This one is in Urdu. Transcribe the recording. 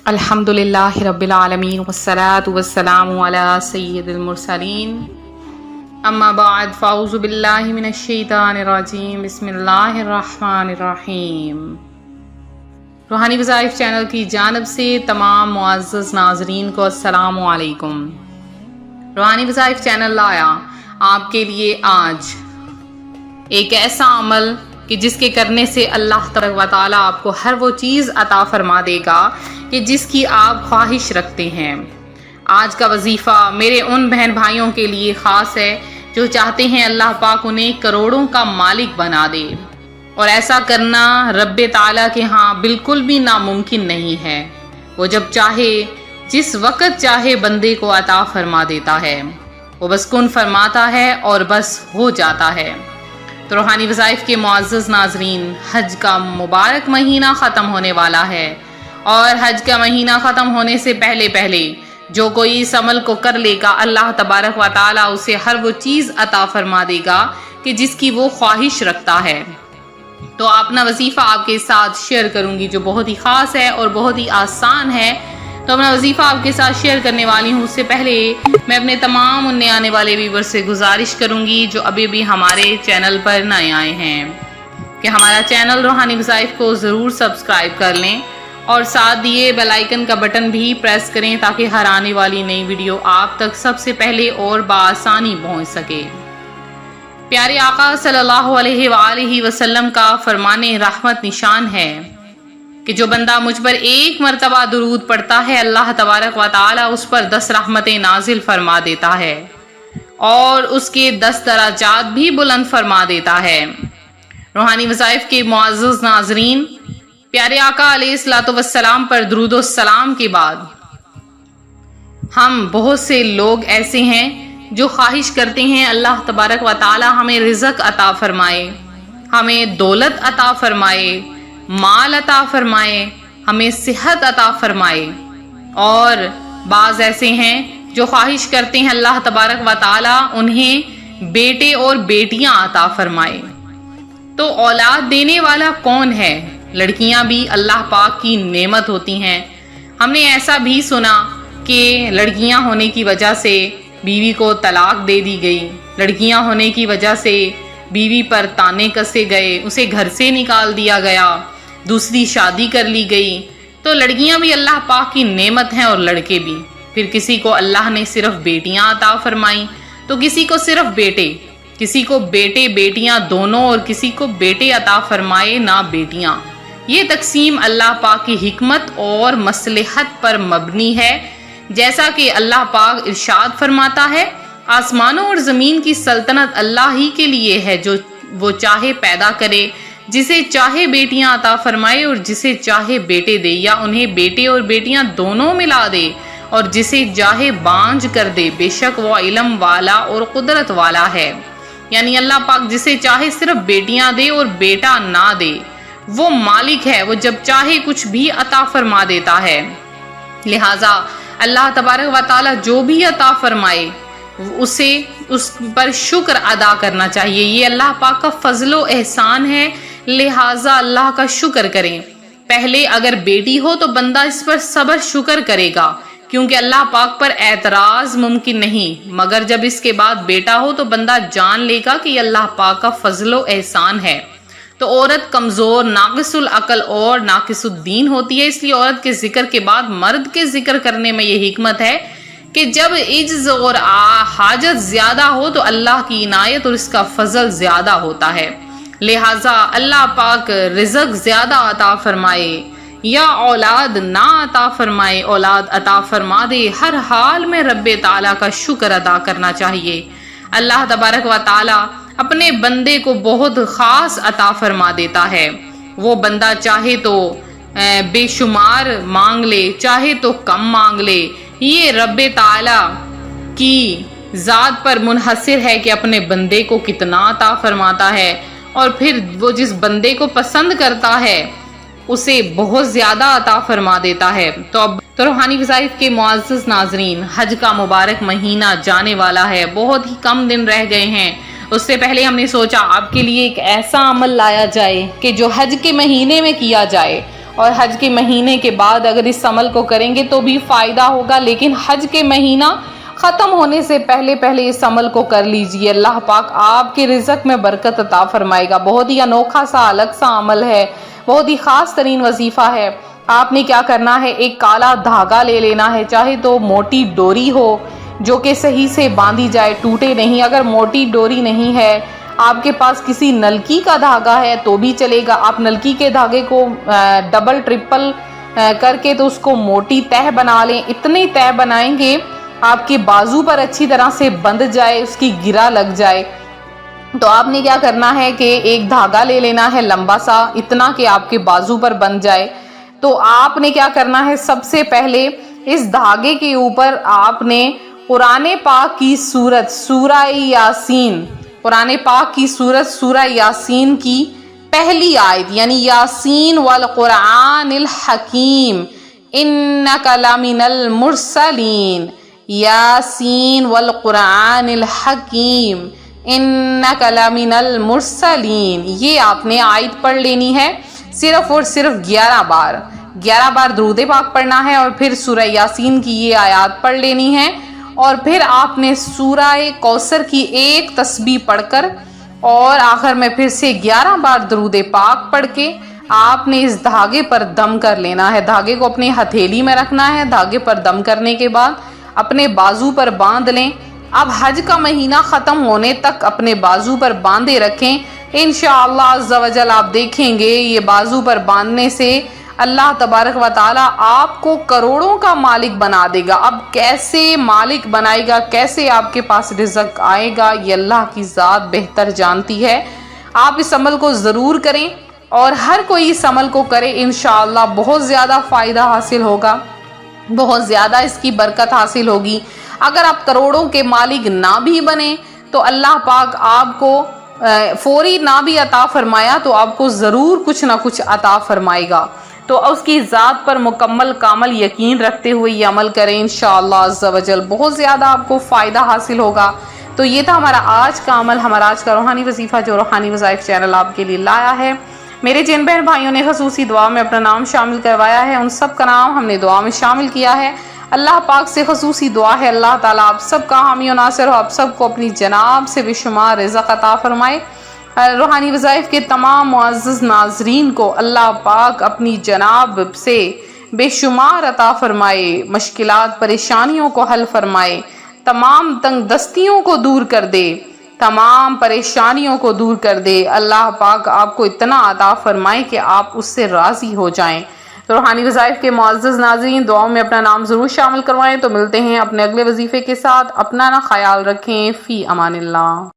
الحمدللہ رب العالمین والصلاة والسلام علی سید المرسلین اما بعد فاعوذ باللہ من الشیطان الرجیم بسم اللہ الرحمن الرحیم۔ روحانی وظائف چینل کی جانب سے تمام معزز ناظرین کو السلام علیکم۔ روحانی وظائف چینل لایا آپ کے لیے آج ایک ایسا عمل کہ جس کے کرنے سے اللہ تبارک و تعالیٰ آپ کو ہر وہ چیز عطا فرما دے گا کہ جس کی آپ خواہش رکھتے ہیں۔ آج کا وظیفہ میرے ان بہن بھائیوں کے لیے خاص ہے جو چاہتے ہیں اللہ پاک انہیں کروڑوں کا مالک بنا دے، اور ایسا کرنا رب تعالیٰ کے ہاں بالکل بھی ناممکن نہیں ہے۔ وہ جب چاہے جس وقت چاہے بندے کو عطا فرما دیتا ہے، وہ بس کن فرماتا ہے اور بس ہو جاتا ہے۔ تو روحانی وظائف کے معزز ناظرین، حج کا مبارک مہینہ ختم ہونے والا ہے، اور حج کا مہینہ ختم ہونے سے پہلے جو کوئی اس عمل کو کر لے گا، اللہ تبارک و تعالیٰ اسے ہر وہ چیز عطا فرما دے گا کہ جس کی وہ خواہش رکھتا ہے۔ تو اپنا وظیفہ آپ کے ساتھ شیئر کروں گی جو بہت ہی خاص ہے اور بہت ہی آسان ہے۔ تو اپنا وظیفہ آپ کے ساتھ شیئر کرنے والی ہوں، اس سے پہلے میں اپنے تمام نئے آنے والے ویور سے گزارش کروں گی جو ابھی بھی ہمارے چینل پر نئے آئے ہیں کہ ہمارا چینل روحانی وظائف کو ضرور سبسکرائب کر لیں، اور ساتھ دیے بیل آئیکن کا بٹن بھی پریس کریں تاکہ ہر آنے والی نئی ویڈیو آپ تک سب سے پہلے اور بآسانی پہنچ سکے۔ پیارے آقا صلی اللہ علیہ وآلہ وسلم کا فرمان رحمت نشان ہے کہ جو بندہ مجھ پر ایک مرتبہ درود پڑھتا ہے، اللہ تبارک و تعالیٰ اس پر 10 رحمتیں نازل فرما دیتا ہے اور اس کے 10 درجات بھی بلند فرما دیتا ہے۔ روحانی وظائف کے معزز ناظرین، پیارے آقا علیہ الصلوۃ والسلام پر درود و سلام کے بعد ہم بہت سے لوگ ایسے ہیں جو خواہش کرتے ہیں اللہ تبارک و تعالیٰ ہمیں رزق عطا فرمائے، ہمیں دولت عطا فرمائے، مال عطا فرمائے، ہمیں صحت عطا فرمائے، اور بعض ایسے ہیں جو خواہش کرتے ہیں اللہ تبارک و تعالیٰ انہیں بیٹے اور بیٹیاں عطا فرمائے۔ تو اولاد دینے والا کون ہے؟ لڑکیاں بھی اللہ پاک کی نعمت ہوتی ہیں۔ ہم نے ایسا بھی سنا کہ لڑکیاں ہونے کی وجہ سے بیوی کو طلاق دے دی گئی، لڑکیاں ہونے کی وجہ سے بیوی پر تانے کسے گئے، اسے گھر سے نکال دیا گیا، دوسری شادی کر لی گئی۔ تو لڑکیاں بھی اللہ پاک کی نعمت ہیں اور لڑکے بھی۔ پھر کسی کو اللہ نے صرف بیٹیاں عطا فرمائیں، تو کسی کو صرف بیٹے، کسی کو بیٹے بیٹیاں دونوں، اور کسی کو بیٹے عطا فرمائے نہ بیٹیاں۔ یہ تقسیم اللہ پاک کی حکمت اور مصلحت پر مبنی ہے، جیسا کہ اللہ پاک ارشاد فرماتا ہے، آسمانوں اور زمین کی سلطنت اللہ ہی کے لیے ہے، جو وہ چاہے پیدا کرے، جسے چاہے بیٹیاں عطا فرمائے اور جسے چاہے بیٹے دے، یا انہیں بیٹے اور بیٹیاں دونوں ملا دے، اور جسے چاہے بانجھ کر دے، بے شک وہ علم والا اور قدرت والا ہے۔ یعنی اللہ پاک جسے چاہے صرف بیٹیاں دے اور بیٹا نہ دے، وہ مالک ہے، وہ جب چاہے کچھ بھی عطا فرما دیتا ہے۔ لہٰذا اللہ تبارک و تعالیٰ جو بھی عطا فرمائے اسے اس پر شکر ادا کرنا چاہیے۔ یہ اللہ پاک کا فضل و احسان ہے، لہٰذا اللہ کا شکر کریں۔ پہلے اگر بیٹی ہو تو بندہ اس پر صبر شکر کرے گا، کیونکہ اللہ پاک پر اعتراض ممکن نہیں، مگر جب اس کے بعد بیٹا ہو تو بندہ جان لے گا کہ یہ اللہ پاک کا فضل و احسان ہے۔ تو عورت کمزور، ناقص العقل اور ناقص الدین ہوتی ہے، اس لیے عورت کے ذکر کے بعد مرد کے ذکر کرنے میں یہ حکمت ہے کہ جب عجز اور حاجت زیادہ ہو تو اللہ کی عنایت اور اس کا فضل زیادہ ہوتا ہے۔ لہٰذا اللہ پاک رزق زیادہ عطا فرمائے یا اولاد نہ عطا فرمائے، اولاد عطا فرما دے، ہر حال میں رب تعالیٰ کا شکر ادا کرنا چاہیے۔ اللہ تبارک و تعالیٰ اپنے بندے کو بہت خاص عطا فرما دیتا ہے۔ وہ بندہ چاہے تو بے شمار مانگ لے، چاہے تو کم مانگ لے، یہ رب تعالیٰ کی ذات پر منحصر ہے کہ اپنے بندے کو کتنا عطا فرماتا ہے، اور پھر وہ جس بندے کو پسند کرتا ہے اسے بہت زیادہ عطا فرما دیتا ہے۔ تو روحانی وظائف کے معزز ناظرین، حج کا مبارک مہینہ جانے والا ہے، بہت ہی کم دن رہ گئے ہیں۔ اس سے پہلے ہم نے سوچا آپ کے لیے ایک ایسا عمل لایا جائے کہ جو حج کے مہینے میں کیا جائے اور حج کے مہینے کے بعد اگر اس عمل کو کریں گے تو بھی فائدہ ہوگا، لیکن حج کے مہینہ ختم ہونے سے پہلے اس عمل کو کر لیجئے، اللہ پاک آپ کے رزق میں برکت عطا فرمائے گا۔ بہت ہی انوکھا سا الگ سا عمل ہے، بہت ہی خاص ترین وظیفہ ہے۔ آپ نے کیا کرنا ہے، ایک کالا دھاگا لے لینا ہے، چاہے تو موٹی ڈوری ہو جو کہ صحیح سے باندھی جائے، ٹوٹے نہیں۔ اگر موٹی ڈوری نہیں ہے، آپ کے پاس کسی نلکی کا دھاگا ہے تو بھی چلے گا، آپ نلکی کے دھاگے کو ڈبل ٹرپل کر کے تو اس کو موٹی تہ بنا لیں۔ اتنی تہ بنائیں گے آپ کے بازو پر اچھی طرح سے بندھ جائے، اس کی گرہ لگ جائے۔ تو آپ نے کیا کرنا ہے کہ ایک دھاگا لے لینا ہے لمبا سا، اتنا کہ آپ کے بازو پر بندھ جائے۔ تو آپ نے کیا کرنا ہے، سب سے پہلے اس دھاگے کے اوپر آپ نے قرآن پاک کی سورت سورہ یاسین، قرآن پاک کی سورت سورہ یاسین کی پہلی آیت یعنی یاسین والقرآن الحکیم انک لمن المرسلین، یاسین والقرآن الحکیم انک لمن المرسلین، یہ آپ نے آیت پڑھ لینی ہے صرف اور صرف 11 بار درود پاک پڑھنا ہے، اور پھر سورہ یاسین کی یہ آیات پڑھ لینی ہے، اور پھر آپ نے سورہ کوثر کی ایک تسبیح پڑھ کر اور آخر میں پھر سے 11 بار درود پاک پڑھ کے آپ نے اس دھاگے پر دم کر لینا ہے۔ دھاگے کو اپنی ہتھیلی میں رکھنا ہے، دھاگے پر دم کرنے کے بعد اپنے بازو پر باندھ لیں۔ اب حج کا مہینہ ختم ہونے تک اپنے بازو پر باندھے رکھیں، انشاءاللہ عز و جل آپ دیکھیں گے یہ بازو پر باندھنے سے اللہ تبارک و تعالی آپ کو کروڑوں کا مالک بنا دے گا۔ اب کیسے مالک بنائے گا، کیسے آپ کے پاس رزق آئے گا، یہ اللہ کی ذات بہتر جانتی ہے۔ آپ اس عمل کو ضرور کریں اور ہر کوئی اس عمل کو کرے، انشاءاللہ بہت زیادہ فائدہ حاصل ہوگا، بہت زیادہ اس کی برکت حاصل ہوگی۔ اگر آپ کروڑوں کے مالک نہ بھی بنے تو اللہ پاک آپ کو فوری نہ بھی عطا فرمایا تو آپ کو ضرور کچھ نہ کچھ عطا فرمائے گا۔ تو اس کی ذات پر مکمل کامل یقین رکھتے ہوئے یہ عمل کریں، انشاءاللہ عز و جل بہت زیادہ آپ کو فائدہ حاصل ہوگا۔ تو یہ تھا ہمارا آج کا عمل، ہمارا آج کا روحانی وظیفہ جو روحانی وظائف چینل آپ کے لیے لایا ہے۔ میرے جن بہن بھائیوں نے خصوصی دعا میں اپنا نام شامل کروایا ہے، ان سب کا نام ہم نے دعا میں شامل کیا ہے۔ اللہ پاک سے خصوصی دعا ہے اللہ تعالیٰ آپ سب کا حامی و ناصر ہو، آپ سب کو اپنی جناب سے بے شمار رزق عطا فرمائے۔ روحانی وظائف کے تمام معزز ناظرین کو اللہ پاک اپنی جناب سے بے شمار عطا فرمائے، مشکلات پریشانیوں کو حل فرمائے، تمام تنگ دستیوں کو دور کر دے، تمام پریشانیوں کو دور کر دے۔ اللہ پاک آپ کو اتنا عطا فرمائے کہ آپ اس سے راضی ہو جائیں۔ تو روحانی وظائف کے معزز ناظرین دعاؤں میں اپنا نام ضرور شامل کروائیں۔ تو ملتے ہیں اپنے اگلے وظیفے کے ساتھ، اپنا نا خیال رکھیں، فی امان اللہ۔